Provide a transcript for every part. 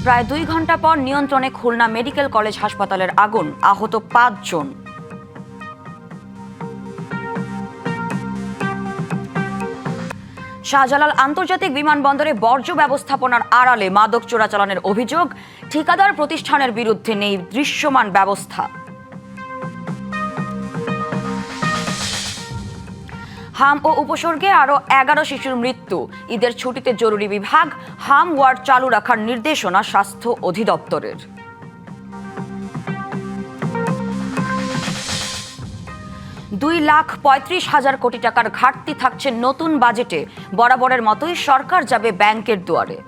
প্রায় 2 ঘন্টা পর নিয়ন্ত্রণে খুলনা মেডিকেল কলেজ হাসপাতালের আগুন, আহত 5 জন। শাহজালাল আন্তর্জাতিক বিমানবন্দরে বর্জ্য ব্যবস্থাপনার আড়ালে মাদক চোরাচালানের অভিযোগ, ঠিকাদার প্রতিষ্ঠানের বিরুদ্ধে নেই দৃশ্যমান ব্যবস্থা। হাম ও উপসর্গে আরও 11 শিশুর মৃত্যু, ঈদের ছুটিতে জরুরি বিভাগ, হাম ওয়ার্ড চালু রাখার নির্দেশনা স্বাস্থ্য অধিদপ্তরের। $2,35,000 কোটি টাকার ঘাটতি থাকছে নতুন বাজেটে, বরাবরের মতোই সরকার যাবে ব্যাংকের দুয়ারে।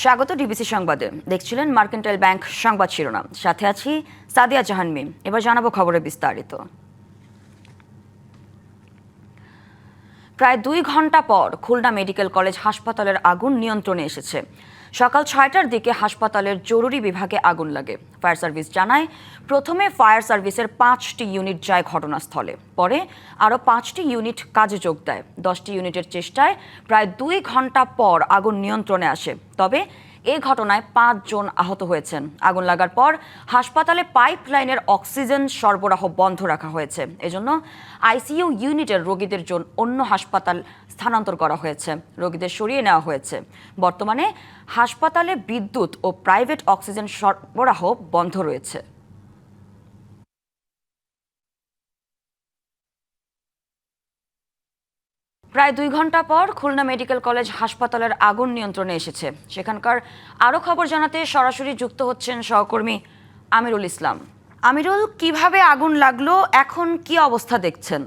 স্বাগত ডিবিসি সংবাদে। দেখছিলেন মার্কেন্টাইল ব্যাংক সংবাদ শিরোনাম, সাথে আছি সাদিয়া জাহান মিম। এবার জানাবো খবরের বিস্তারিত। প্রায় 2 ঘন্টা পর খুলনা মেডিকেল কলেজ হাসপাতালের আগুন নিয়ন্ত্রণে এসেছে। সকাল 6টার দিকে হাসপাতালের জরুরি বিভাগে আগুন লাগে। ফায়ার সার্ভিস জানায়, প্রথমে ফায়ার সার্ভিসের 5টি ইউনিট যায় ঘটনাস্থলে, পরে আরও 5টি ইউনিট কাজে যোগ দেয়। 10টি ইউনিটের চেষ্টায় প্রায় 2 ঘন্টা পর আগুন নিয়ন্ত্রণে আসে। তবে এই ঘটনায় 5 জন আহত হয়েছেন। আগুন লাগার পর হাসপাতালে পাইপ লাইনের অক্সিজেন সরবরাহ বন্ধ রাখা হয়েছে। এজন্য আইসিইউ ইউনিটের রোগীদের জন্য অন্য হাসপাতাল স্থানান্তর করা হয়েছে, রোগীদের সরিয়ে নেওয়া হয়েছে। বর্তমানে হাসপাতালে বিদ্যুৎ ও প্রাইভেট অক্সিজেন সরবরাহ বন্ধ রয়েছে। প্রায় 2 ঘন্টা পর খুলনা মেডিকেল কলেজ হাসপাতালের আগুন নিয়ন্ত্রণে এসেছে। সেখানকার আরও খবর জানাতে সরাসরি যুক্ত হচ্ছেন সহকর্মী আমিরুল ইসলাম। আমিরুল, কিভাবে আগুন লাগলো, এখন কি অবস্থা দেখছেন?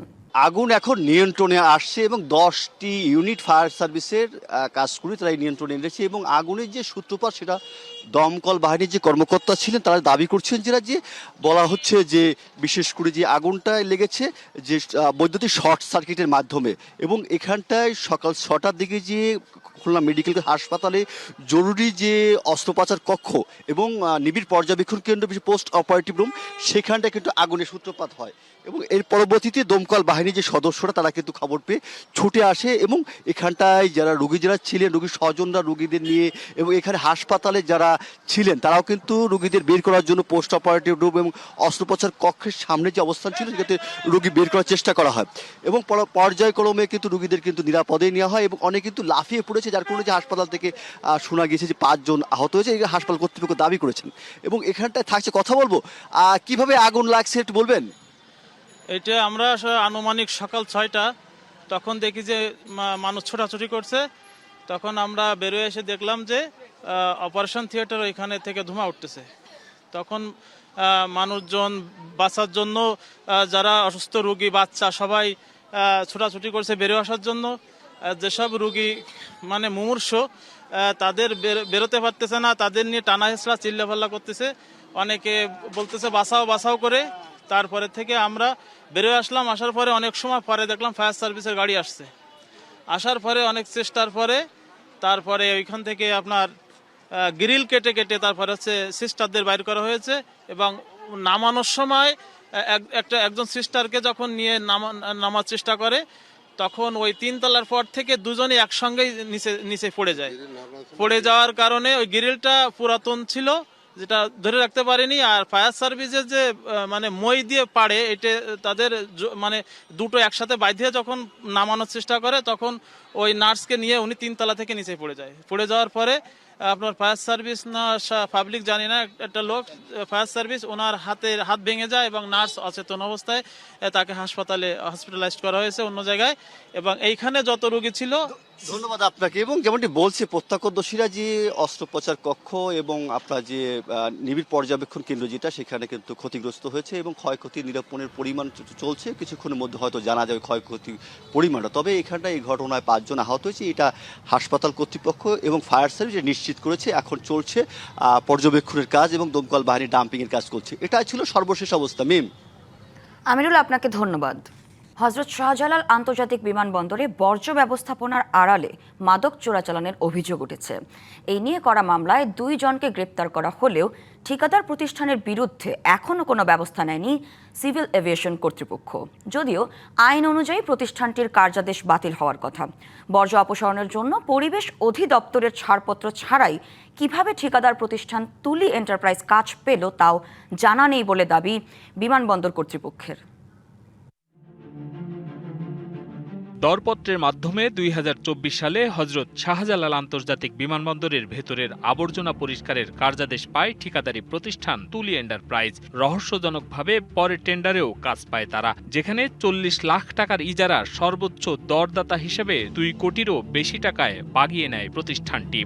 আগুন এখন নিয়ন্ত্রণে আসছে এবং 10টি ইউনিট ফায়ার সার্ভিসের কাজ করে তারা নিয়ন্ত্রণে এনেছে। এবং আগুনের যে সূত্রপাত সেটা দমকল বাহিনীর যে কর্মকর্তা ছিলেন তারা দাবি করছেন যে বলা হচ্ছে যে বিশেষ করে যে আগুনটা লেগেছে যে বৈদ্যুতিক শর্ট সার্কিটের মাধ্যমে। এবং এখানটায় সকাল 6টার দিকে যে খুলনা মেডিকেল হাসপাতালে জরুরি যে অস্ত্রোপচার কক্ষ এবং নিবিড় পর্যবেক্ষণ কেন্দ্র, বিশেষ পোস্ট অপারেটিভ রুম, সেখানটায় কিন্তু আগুনের সূত্রপাত হয়। এবং এর পরবর্তীতে দমকল বাহিনীর যে সদস্যরা তারা কিন্তু খবর পেয়ে ছুটে আসে এবং এখানটায় যারা যারা ছিলেন, রোগীর স্বজনরা রোগীদের নিয়ে, এবং এখানে হাসপাতালে যারা ছিলেন তারাও কিন্তু রোগীদের বের করার জন্য পোস্ট অপারেটিভ রুম এবং অস্ত্রোপচার কক্ষের সামনে যে অবস্থান ছিল সেক্ষেত্রে রোগী বের করার চেষ্টা করা হয়। এবং পর্যায়ক্রমে কিন্তু রোগীদের কিন্তু নিরাপদে নেওয়া হয় এবং অনেকে কিন্তু লাফিয়ে পড়েছে, যার কারণে যে হাসপাতাল থেকে শোনা গিয়েছে যে 5 জন আহত হয়েছে, এই হাসপাতাল কর্তৃপক্ষ দাবি করেছেন। এবং এখানটায় থাকছে, কথা বলবো কিভাবে আগুন লাগছে একটু বলবেন? এটা আমরা আনুমানিক সকাল 6টা, তখন দেখি যে মানুষ ছোটাছুটি করছে। তখন আমরা বেরোয় এসে দেখলাম যে অপারেশন থিয়েটার ওইখানে থেকে ধোঁয়া উঠতেছে। তখন মানুষজন বাঁচার জন্য, যারা অসুস্থ রোগী, বাচ্চা সবাই ছোটাছুটি করছে বেরোয় আসার জন্য। যেসব রোগী মানে মুমূর্ষ, তাদের বেরোতে পারতেছে না, তাদের নিয়ে টানা হেঁচড়া চিল্লাফাল্লা করতেছে। অনেকে বলতেছে বাঁচাও বাঁচাও করে। তারপরে থেকে আমরা বেরোয় আসলাম। আসার পরে অনেক সময় পরে দেখলাম ফায়ার সার্ভিসের গাড়ি আসছে। আসার পরে অনেক চেষ্টার পরে তারপরে ওইখান থেকে আপনার গ্রিল কেটে কেটে তারপরে হচ্ছে সিস্টারদের বাইর করা হয়েছে। এবং নামানোর সময় একজন সিস্টারকে যখন নিয়ে নামার চেষ্টা করে, তখন ওই 3 তলার পর থেকে দুজনে একসঙ্গেই নিচে পড়ে যায়। পড়ে যাওয়ার কারণে ওই গ্রিলটা পুরাতন ছিল, যেটা ধরে রাখতে পারেনি। আর ফায়ার সার্ভিসের যে মানে মই দিয়ে পাড়ে, এটা তাদের মানে দুটো একসাথে বাঁধিয়ে যখন নামানোর চেষ্টা করে, তখন ওই নার্সকে নিয়ে উনি 3 তলা থেকে নিচে পড়ে যায়। পড়ে যাওয়ার পরে আপনার ফায়ার সার্ভিস না পাবলিক জানি না, একটা লোক ফায়ার সার্ভিস, ওনার হাত ভেঙে যায় এবং নার্স অচেতন অবস্থায় তাকে হসপিটালাইজড করা হয়েছে অন্য জায়গায়। এবং এইখানে যত রোগী ছিল। ধন্যবাদ আপনাকে। এবং যেমনটি বলছে প্রত্যক্ষদর্শীরা, যে অস্ত্রোপচার কক্ষ এবং আপনার যে নিবিড় পর্যবেক্ষণ কেন্দ্র যেটা, সেখানে কিন্তু ক্ষতিগ্রস্ত হয়েছে এবং ক্ষয়ক্ষতি নিরূপণের পরিমাণ চলছে। কিছুক্ষণের মধ্যে হয়তো জানা যাবে ক্ষয়ক্ষতির পরিমাণটা। তবে এখানটায় এই ঘটনায় 5 জন আহত হয়েছে, এটা হাসপাতাল কর্তৃপক্ষ এবং ফায়ার সার্ভিস নিশ্চিত করেছে। এখন চলছে পর্যবেক্ষণের কাজ এবং দমকল বাহিনী ডাম্পিংয়ের কাজ করছে। এটাই ছিল সর্বশেষ অবস্থা। মিম। আমিরুল, আপনাকে ধন্যবাদ। হযরত শাহজালাল আন্তর্জাতিক বিমানবন্দরে বর্জ্য ব্যবস্থাপনার আড়ালে মাদক চোরাচালানের অভিযোগ উঠেছে। এই নিয়ে করা মামলায় 2 জনকে গ্রেপ্তার করা হলেও ঠিকাদার প্রতিষ্ঠানের বিরুদ্ধে এখনও কোনো ব্যবস্থা নেয়নি সিভিল এভিয়েশন কর্তৃপক্ষ। যদিও আইন অনুযায়ী প্রতিষ্ঠানটির কার্যাদেশ বাতিল হওয়ার কথা। বর্জ্য অপসারণের জন্য পরিবেশ অধিদপ্তরের ছাড়পত্র ছাড়াই কিভাবে ঠিকাদার প্রতিষ্ঠান তুলি এন্টারপ্রাইজ কাজ পেল তাও জানা নেই বলে দাবি বিমানবন্দর কর্তৃপক্ষের। দরপত্রের মাধ্যমে 2024 সালে হযরত শাহজালাল আন্তর্জাতিক বিমানবন্দরের ভেতরের আবর্জনা পরিষ্কারের কার্যাদেশ পায় ঠিকাদারি প্রতিষ্ঠান তুলি এন্টারপ্রাইজ। রহস্যজনকভাবে পরে টেন্ডারেও কাজ পায় তারা, যেখানে 40 লাখ টাকার ইজারা সর্বোচ্চ দরদাতা হিসেবে 2 কোটিরও বেশি টাকায় বাগিয়ে নেয় প্রতিষ্ঠানটি।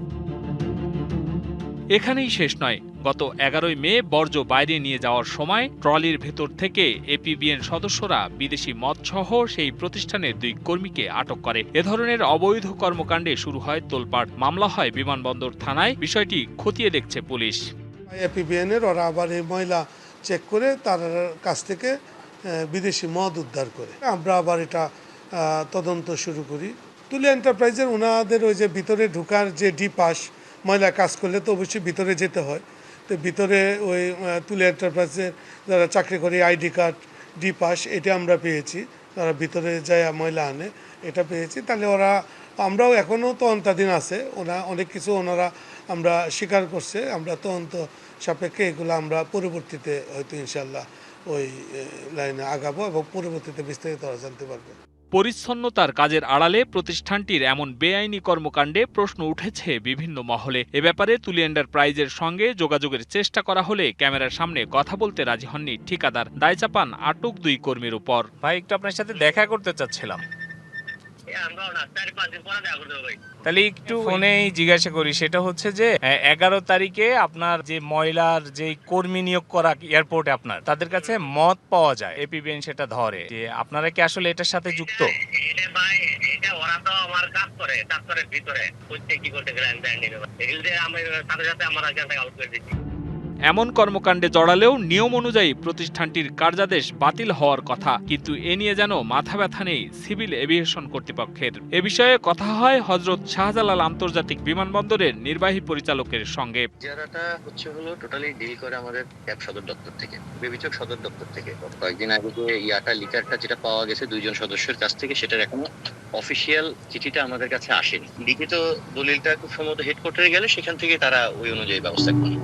এখানেই শেষ নয়। গত 11 মে বর্জ্য বাইরে নিয়ে যাওয়ার সময় ট্রলির ভেতর থেকে এপিবিএন সদস্যরা বিদেশি মদসহ সেই প্রতিষ্ঠানের 2 কর্মীকে আটক করে। এ ধরনের অবৈধ কর্মকাণ্ডে শুরু হয় তোলপাড়। মামলা হয় বিমানবন্দর থানায়। বিষয়টি খতিয়ে দেখছে পুলিশ। এপিবিএন এর ওরা আবার এই ময়লা চেক করে তার কাছ থেকে বিদেশি মদ উদ্ধার করে। আমরা আবার এটা তদন্ত শুরু করি। তুলি এন্টারপ্রাইজের ওনাদের ওই যে ভিতরে ঢোকার যে ডি পাস, ময়লা কাজ করলে তো অবশ্যই ভিতরে যেতে হয়। তো ভিতরে ওই তুলি এন্টারপ্রাইজের যারা চাকরি করে আইডি কার্ড, ডি পাস এটা আমরা পেয়েছি। তারা ভিতরে যায় ময়লা আনে, এটা পেয়েছি। তাহলে আমরাও এখনও তদন্তাধীন আছে। অনেক কিছু ওনারা আমরা স্বীকার করছে। আমরা তদন্ত সাপেক্ষে এগুলো আমরা পরবর্তীতে হয়তো ইনশাল্লাহ ওই লাইনে আগাবো এবং পরবর্তীতে বিস্তারিত জানতে পারবে। পরিচ্ছন্নতার কাজের আড়ালে প্রতিষ্ঠানটির এমন বেআইনি কর্মকাণ্ডে প্রশ্ন উঠেছে বিভিন্ন মহলে। এ ব্যাপারে তুলি এন্টারপ্রাইজের সঙ্গে যোগাযোগের চেষ্টা করা হলে ক্যামেরার সামনে কথা বলতে রাজি হননি ঠিকাদার। দায় চাপান আটক 2 কর্মীর উপর। ভাই, একটু আপনার সাথে দেখা করতে চাচ্ছিলাম। তাহলে একটু ফোনেই জিজ্ঞাসা করি, সেটা হচ্ছে যে 11 তারিখে আপনার যে ময়লার যে কর্মী নিয়োগ করা এয়ারপোর্টে আপনার তাদের কাছে মদ পাওয়া যায়, এপিবিএন সেটা ধরে, যে আপনারা কি আসলে এটার সাথে যুক্ত? ওরা তো আমার কাজ করে দপ্তরের ভিতরে কি করতে গেলে আমি সাথে সাথে আমার আউট করে দিচ্ছি। এমন কর্মকাণ্ডে জড়ালেও নিয়ম অনুযায়ী প্রতিষ্ঠানটির কার্যাদেশ বাতিল হওয়ার কথা, কিন্তু এ নিয়ে যেন মাথা ব্যথা নেই সিভিল এভিয়েশন কর্তৃপক্ষের। এ বিষয়ে কথা হয় হযরত শাহজালাল আন্তর্জাতিক বিমানবন্দরের নির্বাহী পরিচালকের সঙ্গে। যারাটা হচ্ছে হলো টোটালি ডিল করে আমাদের ক্যাব সদর দপ্তর থেকে, বিবেচক সদর দপ্তর থেকে। কয়েকদিন আগে যে লিটারটা যেটা পাওয়া গেছে 2 জন সদস্যের কাছ থেকে, সেটার এখনো অফিসিয়াল চিঠিটা আমাদের কাছে আসেনি। লিখিত দলিলটা খুব সম্ভবত হেডকোয়ার্টারে গেলে সেখান থেকে তারা ওই অনুযায়ী ব্যবস্থা করে।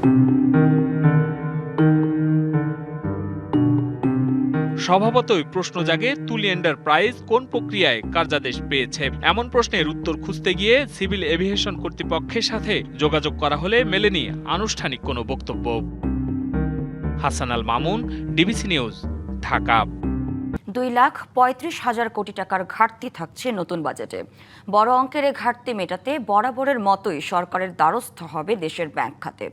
স্বভাবতই প্রশ্ন জাগে তুলি এন্টারপ্রাইজ কোন প্রক্রিয়ায় কার্যাদেশ পেয়েছে। এমন প্রশ্নের উত্তর খুঁজতে গিয়ে সিভিল এভিয়েশন কর্তৃপক্ষের সাথে যোগাযোগ করা হলে মেলেনি আনুষ্ঠানিক কোনো বক্তব্য। Hasan Al Mamun, DBC news, Dhaka. 2,35,000 কোটি টাকার ঘাটতি থাকছে নতুন বাজেটে। বড় অঙ্কের ঘাটতি মেটাতে বরাবরের মতোই সরকারের দ্বারস্থ হবে দেশের ব্যাংক খাতে।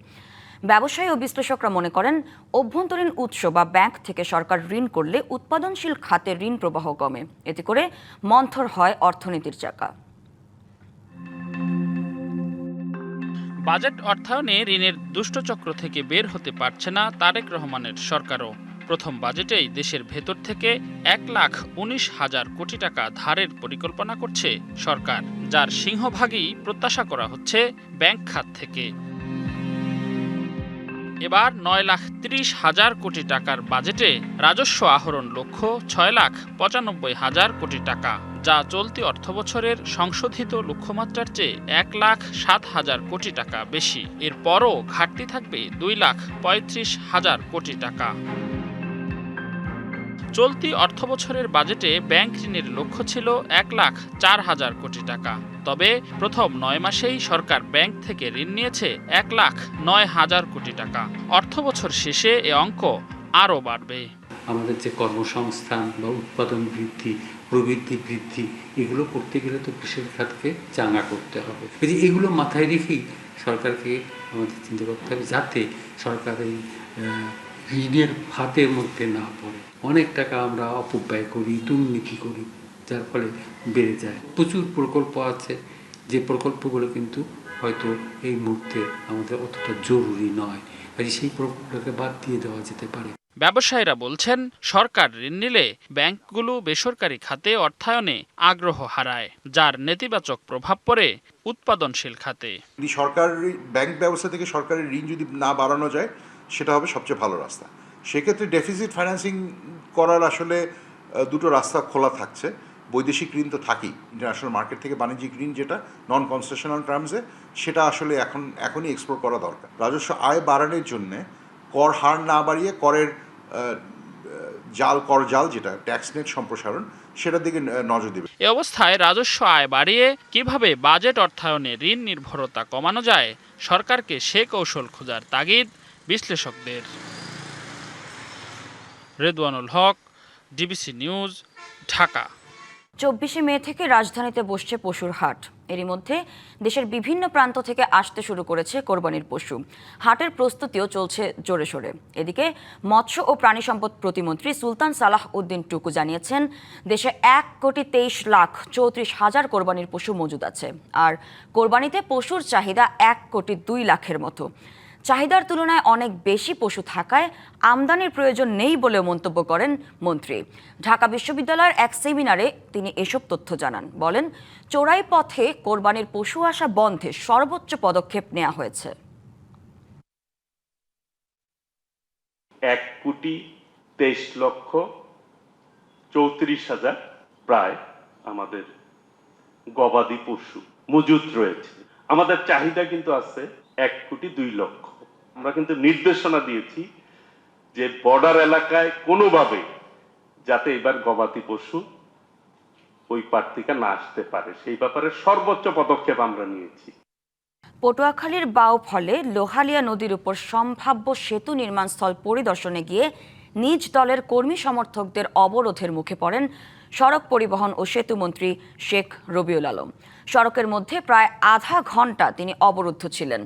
ব্যবসায়ী ও বিশ্লেষকরা মনে করেন, অভ্যন্তরীণ উৎস বা ব্যাংক থেকে সরকার ঋণ করলে উৎপাদনশীল খাতে ঋণ প্রবাহ কমে। এতে করে মন্থর হয় অর্থনীতির চাকা। বাজেট অর্থায়নে ঋণের দুষ্টচক্র থেকে বের হতে পারছে না তারেক রহমানের সরকারও। প্রথম বাজেটেই দেশের ভেতর থেকে 1,19,000 কোটি টাকা ধারের পরিকল্পনা করছে সরকার, যার সিংহভাগই প্রত্যাশা করা হচ্ছে ব্যাংক খাত থেকে। এবার 9,30,000 কোটি টাকার বাজেটে রাজস্ব আহরণ লক্ষ্য 6,95,000 কোটি টাকা, যা চলতি অর্থবছরের সংশোধিত লক্ষ্যমাত্রার চেয়ে 1,07,000 কোটি টাকা বেশি। এরপরও ঘাটতি থাকবে 2,35,000 কোটি টাকা। চলতি অর্থবছরের বাজেটে ব্যাংক ঋণের লক্ষ্য ছিল 1,04,000 কোটি টাকা। তবে প্রথম 9 মাসেই সরকার ব্যাংক থেকে ঋণ নিয়েছে 1,09,000 কোটি টাকা। অর্থবছর শেষে এ অঙ্ক আরও বাড়বে। আমাদের যে কর্মসংস্থান বা উৎপাদন বৃদ্ধি, প্রবৃদ্ধি বৃদ্ধি, এগুলো করতে গেলে তো কৃষি খাতকে চাঙ্গা করতে হবে। এগুলো মাথায় রেখেই সরকারকে আমাদের চিন্তা করতে হবে, যাতে সরকার এই ঋণের ফাঁদের মধ্যে না পড়ে। অনেক টাকা আমরা অপব্যয় করি, দুর্নীতি করি, যার ফলে বেড়ে যায়। প্রচুর প্রকল্প আছে, যে প্রকল্পগুলো কিন্তু হয়তো এই মুহূর্তে আমাদের অতটা জরুরি নয়, সেই প্রকল্পটাকে বাদ দিয়ে দেওয়া যেতে পারে। ব্যবসায়ীরা বলছেন, সরকার ঋণ নিলে ব্যাংকগুলো বেসরকারি খাতে অর্থায়নে আগ্রহ হারায়, যার নেতিবাচক প্রভাব পড়ে উৎপাদনশীল খাতে। যদি সরকারি ব্যাংক ব্যবস্থা থেকে সরকারের ঋণ যদি না বাড়ানো যায়, সেটা হবে সবচেয়ে ভালো রাস্তা। সেক্ষেত্রে ডেফিসিট ফাইন্যান্সিং করার আসলে দুটো রাস্তা খোলা থাকছে। বৈদেশিক ঋণ তো থাকেই, ইন্টারন্যাশনাল মার্কেট থেকে বাণিজ্যিক ঋণ যেটা নন কনসেশনাল টার্মসে, সেটা আসলে এখনই এক্সপ্লোর করা দরকার। রাজস্ব আয় বাড়ানোর জন্য কর হার না বাড়িয়ে করের কর জাল যেটা ট্যাক্স নেট সম্প্রসারণ, সেটার দিকে নজর দেবে। এ অবস্থায় রাজস্ব আয় বাড়িয়ে কিভাবে বাজেট অর্থায়নে ঋণ নির্ভরতা কমানো যায়, সরকারকে সে কৌশল খোঁজার তাগিদ বিশ্লেষকদের। রেদওয়ানুল হক, ডিবিসি নিউজ, ঢাকা। 24 মে থেকে রাজধানীতে বসছে পশুর হাট। এরই মধ্যে দেশের বিভিন্ন প্রান্ত থেকে আসতে শুরু করেছে কোরবানির পশু। হাটের প্রস্তুতিও চলছে জোরে সোরে। এদিকে মৎস্য ও প্রাণী সম্পদ প্রতিমন্ত্রী সুলতান সালাহ উদ্দিন টুকু জানিয়েছেন, দেশে 1,23,34,000 কোরবানির পশু মজুদ আছে। আর কোরবানিতে পশুর চাহিদা 1,02,00,000-এর মতো। চাহিদার তুলনায় অনেক বেশি পশু থাকায় আমদানির প্রয়োজন নেই বলেও মন্তব্য করেন মন্ত্রী। ঢাকা বিশ্ববিদ্যালয়ের এক সেমিনারে তিনি এসব তথ্য জানান। বলেন, চোরাই পথে কোরবানির পশু আসা বন্ধে সর্বোচ্চ পদক্ষেপ নেওয়া হয়েছে। 1,23,34,000 প্রায় আমাদের গবাদি পশু মজুদ রয়েছে। আমাদের চাহিদা কিন্তু আছে 1,02,00,000। আমরা কিন্তু নির্দেশনা দিয়েছি যে বর্ডার এলাকায় কোনোভাবে যাতে এবার গবাদি পশু ওই পার থেকে না আসতে পারে, সেই ব্যাপারে সর্বোচ্চ পদক্ষেপ আমরা নিয়েছি। পটুয়াখালীর বাউফলে লোহালিয়া নদীর উপর সম্ভাব্য সেতু নির্মাণস্থল পরিদর্শনে গিয়ে নিজ দলের কর্মী সমর্থকদের অবরোধের মুখে পড়েন সড়ক পরিবহন ও সেতু মন্ত্রী শেখ রবিউল আলম। সড়কের মধ্যে প্রায় আধা ঘন্টা তিনি অবরুদ্ধ ছিলেন।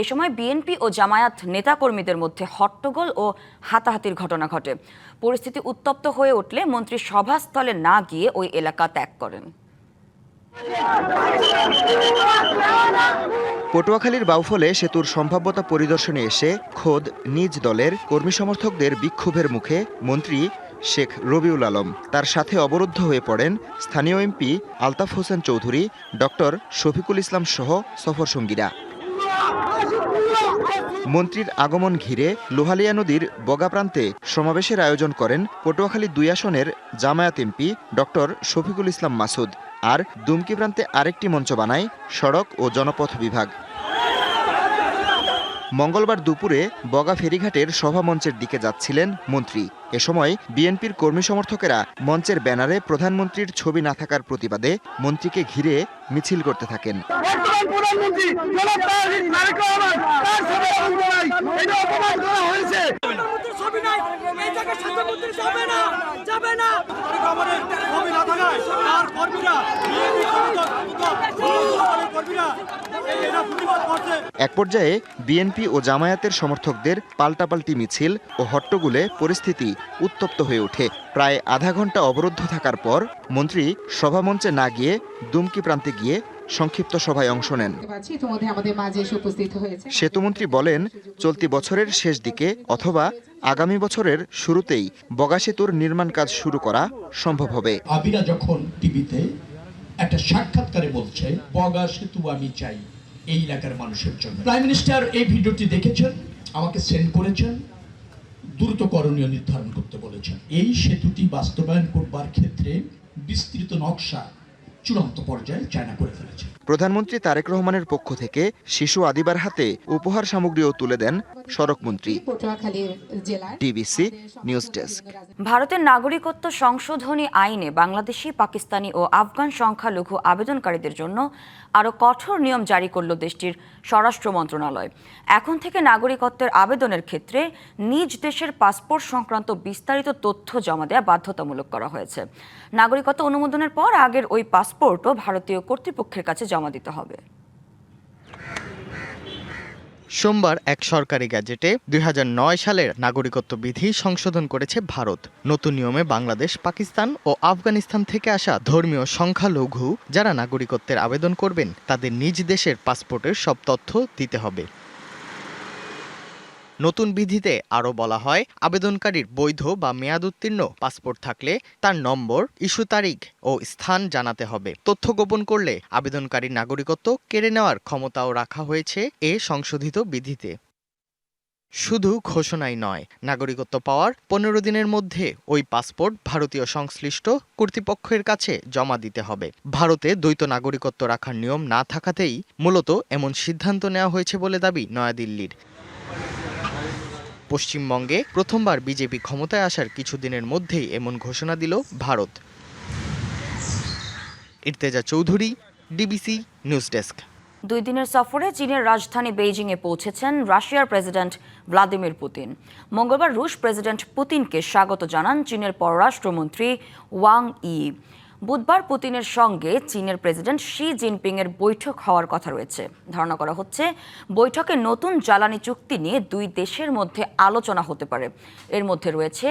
এ সময় বিএনপি ও জামায়াত নেতাকর্মীদের মধ্যে হট্টগোল ও হাতাহাতির ঘটনা ঘটে। পরিস্থিতি উত্তপ্ত হয়ে উঠলে মন্ত্রী সভাস্থলে না গিয়ে ওই এলাকা ত্যাগ করেন। পটুয়াখালীর বাউফলে সেতুর সম্ভাব্যতা পরিদর্শনে এসে খোদ নিজ দলের কর্মী সমর্থকদের বিক্ষোভের মুখে মন্ত্রী শেখ রবিউল আলম। তার সাথে অবরুদ্ধ হয়ে পড়েন স্থানীয় এমপি আলতাফ হোসেন চৌধুরী, ডক্টর শফিকুল ইসলাম সহ সফরসঙ্গীরা। মন্ত্রীর আগমন ঘিরে লোহালিয়া নদীর বগা প্রান্তে সমাবেশের আয়োজন করেন পটুয়াখালী 2 আসনের জামায়াত এমপি ডক্টর শফিকুল ইসলাম মাসুদ। আর দুমকি প্রান্তে আরেকটি মঞ্চ বানায় সড়ক ও জনপথ বিভাগ। মঙ্গলবার দুপুরে বগা ফেরিঘাটের সভামঞ্চের দিকে যাচ্ছিলেন মন্ত্রী। এ সময় বিএনপির কর্মী সমর্থকেরা মঞ্চের ব্যানারে প্রধানমন্ত্রীর ছবি না থাকার প্রতিবাদে মন্ত্রীকে ঘিরে মিছিল করতে থাকেন। এক পর্যায়ে বিএনপি ও জামায়াতের সমর্থকদের পাল্টাপাল্টি মিছিল ও হট্টগোলে পরিস্থিতি উত্তপ্ত হয়ে ওঠে। প্রায় আধা ঘন্টা অবরুদ্ধ থাকার পর মন্ত্রী সভামঞ্চে না গিয়ে দুমকি প্রান্তে গিয়ে সংক্ষিপ্ত সভায় অংশ নেন। সেতুমন্ত্রী বলেন, চলতি বছরের শেষ দিকে অথবা আগামী বছরের শুরুতেই বগা সেতুর নির্মাণ কাজ শুরু করা সম্ভব হবে। আবিরা যখন টিভিতে একটা সাক্ষাৎকারে বলছে বগা সেতু আমি চাই এই এলাকার মানুষের জন্য, প্রাইম মিনিস্টার এই ভিডিওটি দেখেছেন, আমাকে সেন্ড করেছেন, দ্রুত করণীয় নির্ধারণ করতে বলেছেন। এই সেতুটি বাস্তবায়ন করবার ক্ষেত্রে বিস্তৃত নকশা চূড়ান্ত পর্যায়ে চায়না করে ফেলেছে। প্রধানমন্ত্রী তারেক রহমানের পক্ষ থেকে শিশু আদিবার হাতে উপহার সামগ্রীও তুলে দেন সড়কমন্ত্রী। DBC news desk. ভারতের নাগরিকত্ব সংশোধনী আইনে বাংলাদেশি, পাকিস্তানি ও আফগান সংখ্যালঘু আবেদনকারীদের জন্য আরও কঠোর নিয়ম জারি করল দেশটির স্বরাষ্ট্র মন্ত্রণালয়। এখন থেকে নাগরিকত্বের আবেদনের ক্ষেত্রে নিজ দেশের পাসপোর্ট সংক্রান্ত বিস্তারিত তথ্য জমা দেওয়া বাধ্যতামূলক করা হয়েছে। নাগরিকত্ব অনুমোদনের পর আগের ওই পাসপোর্টও ভারতীয় কর্তৃপক্ষের কাছে জমা দিতে হবে। সোমবার এক সরকারি গ্যাজেটে 2009 সালের নাগরিকত্ব বিধি সংশোধন করেছে ভারত। নতুন নিয়মে বাংলাদেশ, পাকিস্তান ও আফগানিস্তান থেকে আসা ধর্মীয় সংখ্যালঘু যারা নাগরিকত্বের আবেদন করবেন তাদের নিজ দেশের পাসপোর্টের সব তথ্য দিতে হবে। নতুন বিধিতে আরও বলা হয়, আবেদনকারীর বৈধ বা মেয়াদ উত্তীর্ণ পাসপোর্ট থাকলে তার নম্বর, ইস্যু তারিখ ও স্থান জানাতে হবে। তথ্য গোপন করলে আবেদনকারীর নাগরিকত্ব কেড়ে নেওয়ার ক্ষমতাও রাখা হয়েছে এ সংশোধিত বিধিতে। শুধু ঘোষণাই নয়, নাগরিকত্ব পাওয়ার 15 দিনের মধ্যে ওই পাসপোর্ট ভারতীয় সংশ্লিষ্ট কর্তৃপক্ষের কাছে জমা দিতে হবে। ভারতে দ্বৈত নাগরিকত্ব রাখার নিয়ম না থাকাতেই মূলত এমন সিদ্ধান্ত নেওয়া হয়েছে বলে দাবি নয়াদিল্লির। পশ্চিমবঙ্গে প্রথমবার বিজেপি ক্ষমতায় আসার কিছুদিনের মধ্যেই এমন ঘোষণা দিল Bharat. Irteza Chowdhury, DBC news desk. 2 দিনের সফরে চীনের রাজধানী বেইজিংয়ে পৌঁছেছেন রাশিয়ার প্রেসিডেন্ট ভ্লাদিমির পুতিন। মঙ্গলবার রুশ প্রেসিডেন্ট পুতিনকে স্বাগত জানান চীনের পররাষ্ট্রমন্ত্রী ওয়াং ই। বুধবার পুতিনের সঙ্গে চীনের প্রেসিডেন্ট শি জিনপিংয়ের বৈঠক হওয়ার কথা রয়েছে। ধারণা করা হচ্ছে বৈঠকে নতুন জ্বালানি চুক্তি নিয়ে 2 দেশের মধ্যে আলোচনা হতে পারে। এর মধ্যে রয়েছে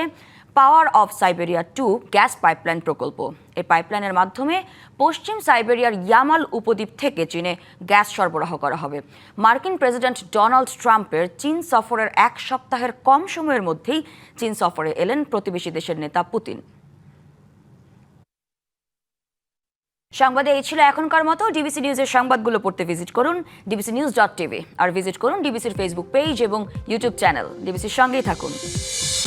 power of Siberia 2 gas pipeline প্রকল্প। এই পাইপলাইনের মাধ্যমে পশ্চিম সাইবেরিয়ার ইয়ামাল উপদ্বীপ থেকে চীনে গ্যাস সরবরাহ করা হবে। মার্কিন প্রেসিডেন্ট ডোনাল্ড ট্রাম্পের চীন সফরের 1 সপ্তাহের কম সময়ের মধ্যেই চীন সফরে এলেন প্রতিবেশী দেশের নেতা পুতিন। সংবাদে এই ছিল এখনকার মতো। ডিবিসি নিউজের সংবাদগুলো পড়তে ভিজিট করুন dbcnews.tv আর ভিজিট করুন ডিবিসির ফেসবুক পেজ এবং ইউটিউব চ্যানেল। ডিবিসির সঙ্গেই থাকুন।